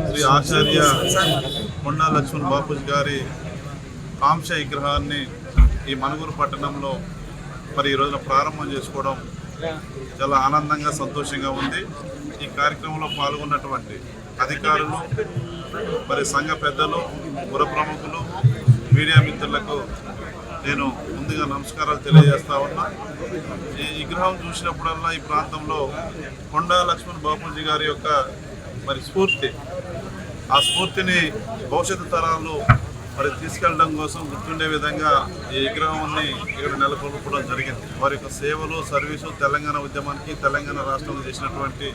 శ్రీ ఆచార్య కొండా లక్ష్మణ్ బాపూజీ గారి కాంస్య విగ్రహాన్ని ఈ మనుగురు పట్టణంలో మరి ఈ రోజున ప్రారంభం చేసుకోవడం చాలా ఆనందంగా సంతోషంగా ఉంది. ఈ కార్యక్రమంలో పాల్గొన్నటువంటి అధికారులు, మరి సంఘ పెద్దలు, పుర ప్రముఖులు, మీడియా మిత్రులకు నేను ముందుగా నమస్కారాలు తెలియజేస్తా ఉన్నా. ఈ విగ్రహం చూసినప్పుడల్లా ఈ ప్రాంతంలో కొండా లక్ష్మణ్ బాపూజీ గారి యొక్క మరి స్ఫూర్తి, ఆ స్ఫూర్తిని భవిష్యత్తు తరాలు మరి తీసుకెళ్ళడం కోసం గుర్తుండే విధంగా ఈ విగ్రహాన్ని ఇక్కడ నెలకొల్పడం జరిగింది. వారి యొక్క సేవలు, సర్వీసు, తెలంగాణ ఉద్యమానికి, తెలంగాణ రాష్ట్రంలో చేసినటువంటి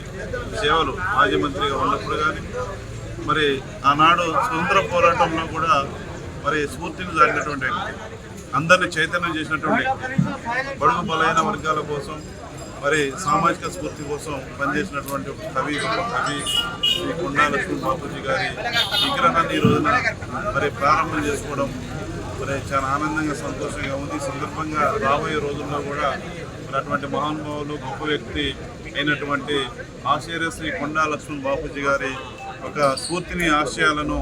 సేవలు మాజీ మంత్రిగా ఉన్నప్పుడు కానీ, మరి ఆనాడు స్వతంత్ర పోరాటంలో కూడా మరి స్ఫూర్తిని జరిగినటువంటి వ్యక్తి, అందరినీ చైతన్యం చేసినటువంటి బడుగు బలైన వర్గాల కోసం, మరి సామాజిక స్ఫూర్తి కోసం పనిచేసినటువంటి ఒక కవి శ్రీ కొండా లక్ష్మణ్ బాపూజీ గారి విగ్రహాన్ని ఈ రోజున మరి ప్రారంభం చేసుకోవడం మరి చాలా ఆనందంగా, సంతోషంగా ఉంది. ఈ సందర్భంగా రాబోయే రోజుల్లో కూడా మరి అటువంటి మహానుభావులు, గొప్ప వ్యక్తి అయినటువంటి ఆచార్య శ్రీ కొండా లక్ష్మణ్ బాపూజీ గారి ఒక స్ఫూర్తిని, ఆశయాలను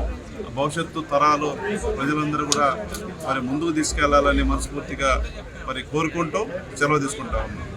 భవిష్యత్తు తరాలు ప్రజలందరూ కూడా మరి ముందుకు తీసుకెళ్లాలని మనస్ఫూర్తిగా మరి కోరుకుంటూ సెలవు తీసుకుంటా ఉన్నాం.